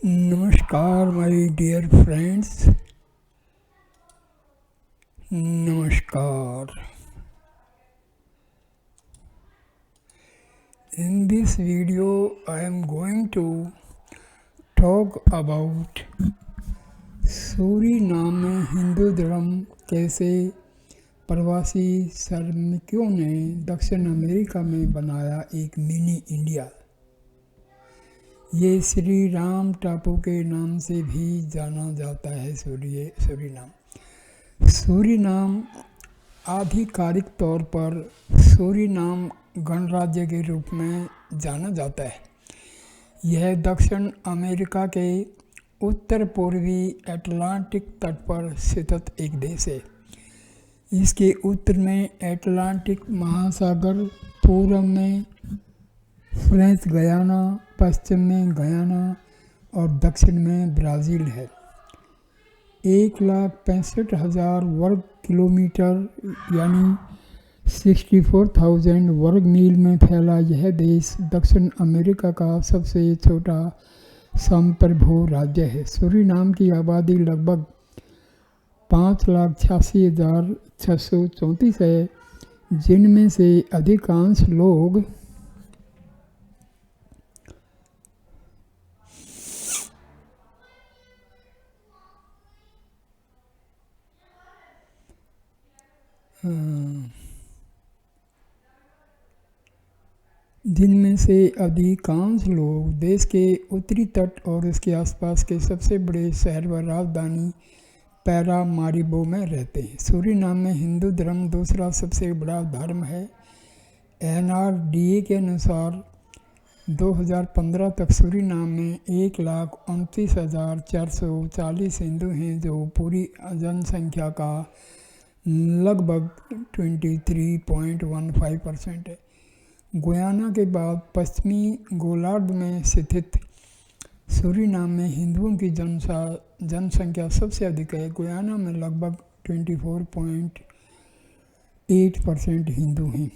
नमस्कार my dear friends, नमस्कार। In this video I am going to talk about Suriname में हिंदू धर्म कैसे प्रवासी श्रमिकों ने दक्षिण अमेरिका में बनाया एक मिनी इंडिया। ये श्री राम टापू के नाम से भी जाना जाता है। सूरीनाम आधिकारिक तौर पर सूरीनाम गणराज्य के रूप में जाना जाता है। यह दक्षिण अमेरिका के उत्तर पूर्वी अटलांटिक तट पर स्थित एक देश है। इसके उत्तर में अटलांटिक महासागर, पूर्व में फ्रेंच गयाना, पश्चिम में गयाना और दक्षिण में ब्राज़ील है। 1,65,000 वर्ग किलोमीटर यानी 64,000 वर्ग मील में फैला यह देश दक्षिण अमेरिका का सबसे छोटा संप्रभु राज्य है। सूरीनाम की आबादी लगभग 5,86,634 है, जिनमें से अधिकांश लोग देश के उत्तरी तट और इसके आसपास के सबसे बड़े शहर व राजधानी पैरामारिबो में रहते हैं। सूरीनाम में हिंदू धर्म दूसरा सबसे बड़ा धर्म है। NRDA के अनुसार 2015 तक सूरीनाम में 1,29,440 हिंदू हैं, जो पूरी जनसंख्या का लगभग 23.15% है। गुयाना के बाद पश्चिमी गोलार्ध में स्थित सूरीनाम में हिंदुओं की जनसंख्या सबसे अधिक है। गुयाना में लगभग 24.8% हिंदू हैं।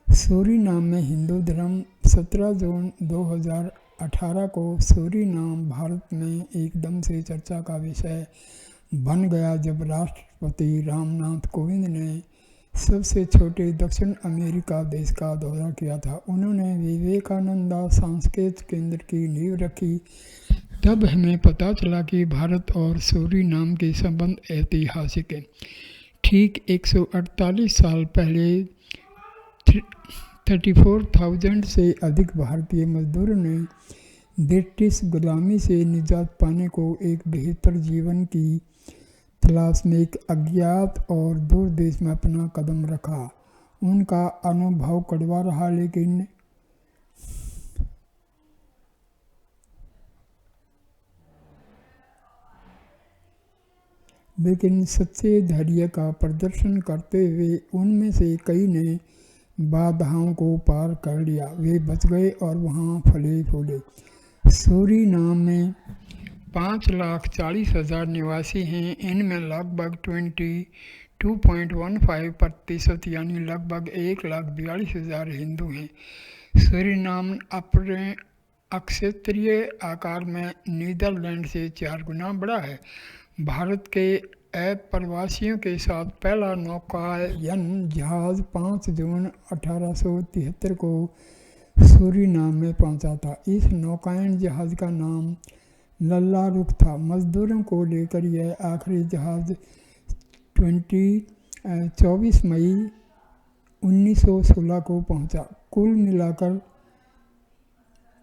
सूरीनाम में हिंदू धर्म 17 जून 2018 को सूरीनाम भारत में एकदम से चर्चा का विषय बन गया, जब राष्ट्रपति रामनाथ कोविंद ने सबसे छोटे दक्षिण अमेरिका देश का दौरा किया था। उन्होंने विवेकानंदा सांस्कृतिक केंद्र की नींव रखी। तब हमें पता चला कि भारत और सूरीनाम के संबंध ऐतिहासिक हैं। ठीक 148 साल पहले 34,000 से अधिक भारतीय मजदूरों ने ब्रिटिश गुलामी से निजात पाने को एक बेहतर जीवन की तलाश में एक अज्ञात और दूर देश में अपना कदम रखा। उनका अनुभव कड़वा रहा, लेकिन सच्चे धैर्य का प्रदर्शन करते हुए उनमें से कई ने बाधाओं को पार कर लिया। वे बच गए और वहाँ फले फूले। सूरीनाम में 5,40,000 निवासी हैं। इनमें लगभग 22.15% यानी लगभग 1,42,000 हिंदू हैं। सूरीनाम अपने क्षेत्रीय आकार में नीदरलैंड से 4 गुना बड़ा है। भारत के अप्रवासियों के साथ पहला नौकायन जहाज़ 5 जून 1873 को सूरीनाम में पहुंचा था। इस नौकायन जहाज़ का नाम लल्ला रुख था। मजदूरों को लेकर यह आखिरी जहाज़ 24 मई 1916 को पहुंचा। कुल मिलाकर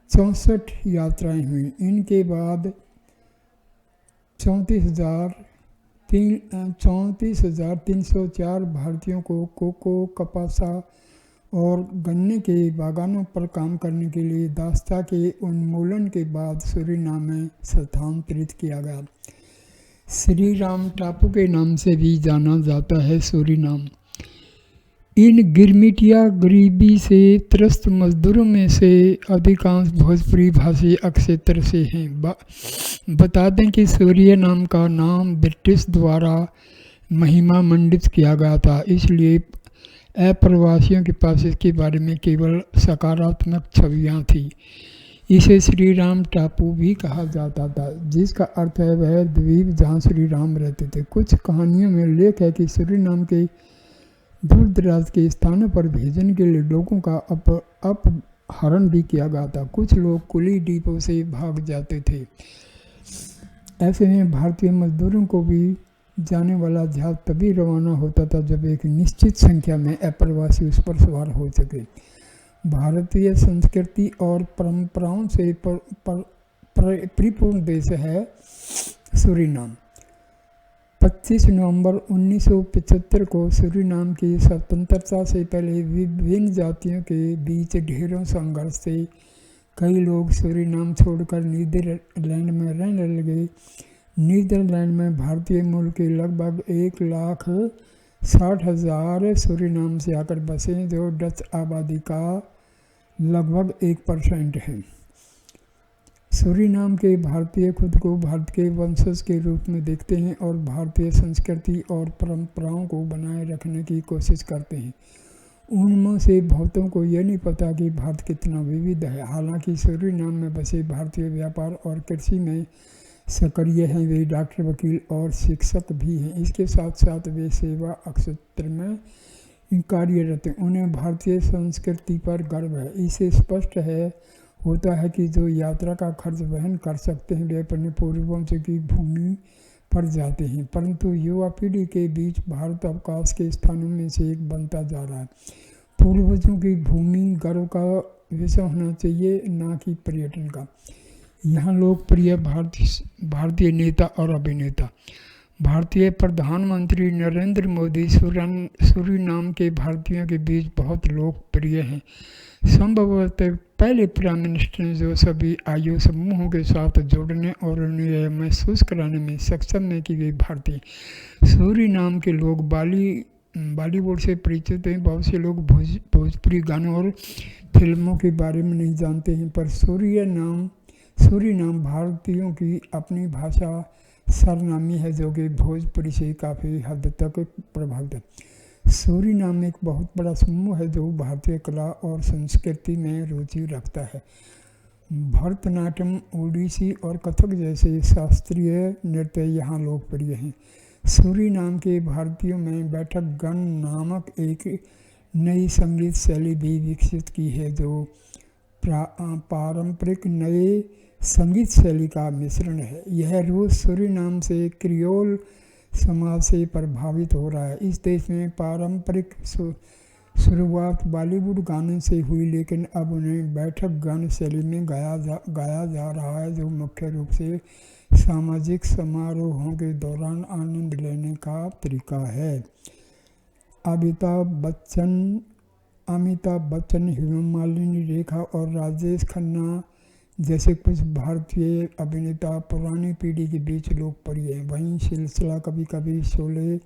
64 यात्राएं हुई। इनके बाद 34,304 भारतीयों को कोको, कपासा और गन्ने के बागानों पर काम करने के लिए दास्ता के उन्मूलन के बाद सूरीनाम में स्थानांतरित किया गया। श्री राम टापू के नाम से भी जाना जाता है सूरीनाम। इन गिरमिटिया गरीबी से त्रस्त मजदूरों में से अधिकांश भोजपुरी भाषी क्षेत्र से हैं। बता दें कि सूरीनाम का नाम ब्रिटिश द्वारा महिमा मंडित किया गया था, इसलिए अप्रवासियों के पास इसके बारे में केवल सकारात्मक छवियां थी। इसे श्री राम टापू भी कहा जाता था, जिसका अर्थ है वह द्वीप जहाँ श्री राम रहते थे। कुछ कहानियों में उल्लेख है कि सूरीनाम के दूर दराज के स्थानों पर भेजने के लिए लोगों का अपहरण भी किया गया था। कुछ लोग कुली द्वीपों से भाग जाते थे। ऐसे में भारतीय मजदूरों को भी जाने वाला जहाज तभी रवाना होता था जब एक निश्चित संख्या में अप्रवासी उस पर सवार हो सके। भारतीय संस्कृति और परंपराओं से परिपूर्ण देश है सूरीनाम। 25 नवंबर 1975 को सूरीनाम की स्वतंत्रता से पहले विभिन्न जातियों के बीच ढेरों संघर्ष से कई लोग सूरीनाम छोड़कर नीदरलैंड में रहने लगे। नीदरलैंड में भारतीय मूल के लगभग 1,60,000 सूरीनाम से आकर बसे, जो डच आबादी का लगभग 1% है। सूरीनाम के भारतीय खुद को भारत के वंशज के रूप में देखते हैं और भारतीय संस्कृति और परंपराओं को बनाए रखने की कोशिश करते हैं। उनमें से बहुतों को यह नहीं पता कि भारत कितना विविध है। हालांकि सूरीनाम में बसे भारतीय व्यापार और कृषि में सक्रिय हैं। वे डॉक्टर, वकील और शिक्षक भी हैं। इसके साथ साथ वे सेवा क्षेत्र में कार्यरत हैं। उन्हें भारतीय संस्कृति पर गर्व है। इससे स्पष्ट होता है कि जो यात्रा का खर्च वहन कर सकते हैं वे अपने पूर्वजों की भूमि पर जाते हैं। परंतु युवा पीढ़ी के बीच भारत अवकाश के स्थानों में से एक बनता जा रहा है। पूर्वजों की भूमि गर्व का विषय होना चाहिए, ना कि पर्यटन का। यहाँ लोकप्रिय भारतीय नेता और अभिनेता। भारतीय प्रधानमंत्री नरेंद्र मोदी सूरीनाम के भारतीयों के बीच बहुत लोकप्रिय हैं। संभवतः पहले प्राइम मिनिस्टर ने जो सभी आयु समूहों के साथ जोड़ने और उन्हें यह महसूस कराने में सक्षम है कि वे भारतीय। सूरीनाम के लोग बॉलीवुड से परिचित हैं। बहुत से लोग भोजपुरी गानों और फिल्मों के बारे में नहीं जानते हैं, पर सूरीनाम भारतीयों की अपनी भाषा सरनामी है, जो कि भोजपुरी से काफ़ी हद तक प्रभावित है। सूरीनाम एक बहुत बड़ा समूह है जो भारतीय कला और संस्कृति में रुचि रखता है। भरतनाट्यम, ओडिसी और कथक जैसे शास्त्रीय नृत्य यहाँ लोकप्रिय हैं। सूरीनाम के भारतीयों में बैठक गण नामक एक नई संगीत शैली भी विकसित की है, जो पारंपरिक नए संगीत शैली का मिश्रण है। यह रूस सूरीनाम से क्रियोल समाज से प्रभावित हो रहा है। इस देश में पारंपरिक शुरुआत बॉलीवुड गाने से हुई, लेकिन अब उन्हें बैठक गान शैली में गाया जा रहा है, जो मुख्य रूप से सामाजिक समारोहों के दौरान आनंद लेने का तरीका है। अमिताभ बच्चन, हेमा मालिनी, रेखा और राजेश खन्ना जैसे कुछ भारतीय अभिनेता पुरानी पीढ़ी के बीच लोकप्रिय हैं। वहीं सिलसिला, कभी कभी, शोले,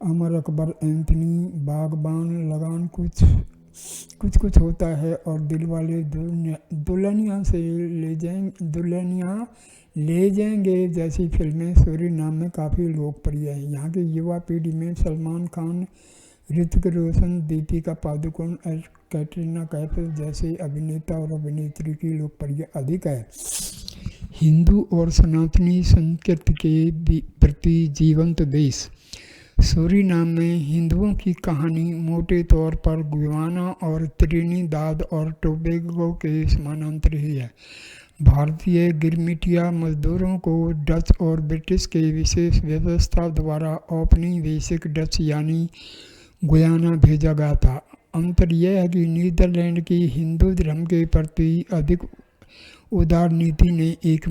अमर अकबर, एंथनी, बागबान, लगान, कुछ होता है और दिलवाले दुल्हनिया ले जाएंगे जैसी फिल्में सूरीनाम में काफ़ी लोकप्रिय हैं। यहाँ की युवा पीढ़ी में सलमान खान, ऋतिक रोशन, दीपिका पादुकोण और कैटरीना कैफ जैसे अभिनेता और अभिनेत्री की लोकप्रियता अधिक है। हिंदू और सनातनी संस्कृति के प्रति जीवंत देश। सूरीनाम में हिंदुओं की कहानी मोटे तौर पर गुयाना और त्रिनिदाद और टोबैगो के समानांतर ही है। भारतीय गिरमिटिया मजदूरों को डच और ब्रिटिश के विशेष व्यवस्था द्वारा औपनिवेशिक डच यानी गुयाना भेजा गया था। अंतर यह है कि नीदरलैंड की हिंदू धर्म के प्रति अधिक उदार नीति ने एक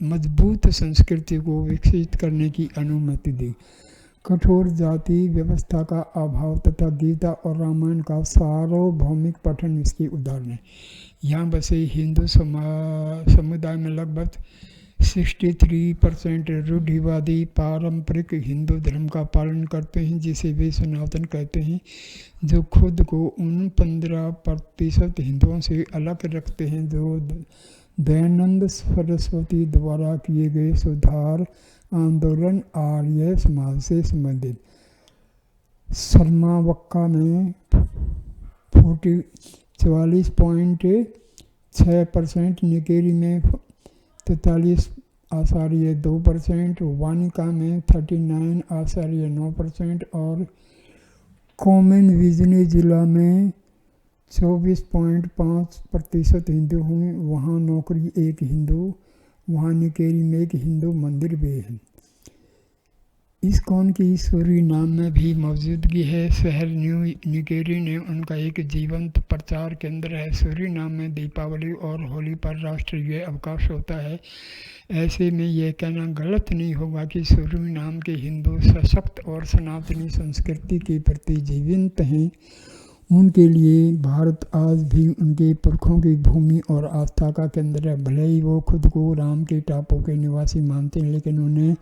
मजबूत संस्कृति को विकसित करने की अनुमति दी। कठोर जाति व्यवस्था का अभाव तथा गीता और रामायण का सार्वभौमिक पठन इसके उदाहरण है। यहाँ बसे हिंदू समुदाय में लगभग 63% रूढ़िवादी पारंपरिक हिंदू धर्म का पालन करते हैं, जिसे वे सनातन कहते हैं, जो खुद को उन 15% हिंदुओं से अलग रखते हैं जो दयानंद सरस्वती द्वारा किए गए सुधार आंदोलन आर्य समाज से संबंधित। शर्मा वक्का में 44.4 6%, निकेरी में 43.2%, वानिका में 39.9% और कोमेन जिला में 24.5% हिंदू हैं। वहाँ नौकरी एक हिंदू, वहाँ निकेरी में एक हिंदू मंदिर भी है। इस्कॉन की सूरीनाम में भी मौजूदगी है। शहर न्यू निकेरी ने उनका एक जीवंत प्रचार केंद्र है। सूरीनाम में दीपावली और होली पर राष्ट्रीय अवकाश होता है। ऐसे में यह कहना गलत नहीं होगा कि सूरीनाम के हिंदू सशक्त और सनातनी संस्कृति के प्रति जीवंत हैं। उनके लिए भारत आज भी उनके पुरखों की भूमि और आस्था का केंद्र है। भले ही वो खुद को राम के टापू के निवासी मानते हैं, लेकिन उन्हें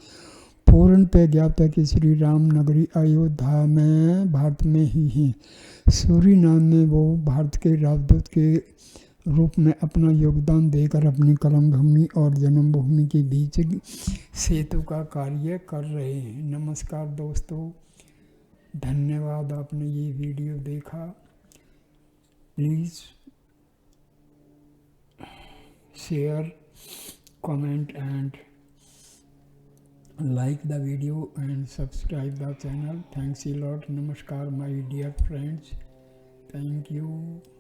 पूर्णतः ज्ञात है कि श्री राम नगरी अयोध्या में भारत में ही हैं। सूरीनाम में वो भारत के राजदूत के रूप में अपना योगदान देकर अपनी कर्मभूमि और जन्मभूमि के बीच सेतु का कार्य कर रहे हैं। नमस्कार दोस्तों, धन्यवाद आपने ये वीडियो देखा। Please share, comment and like the video and subscribe the channel. Thanks a lot. Namaskar my dear friends. Thank you.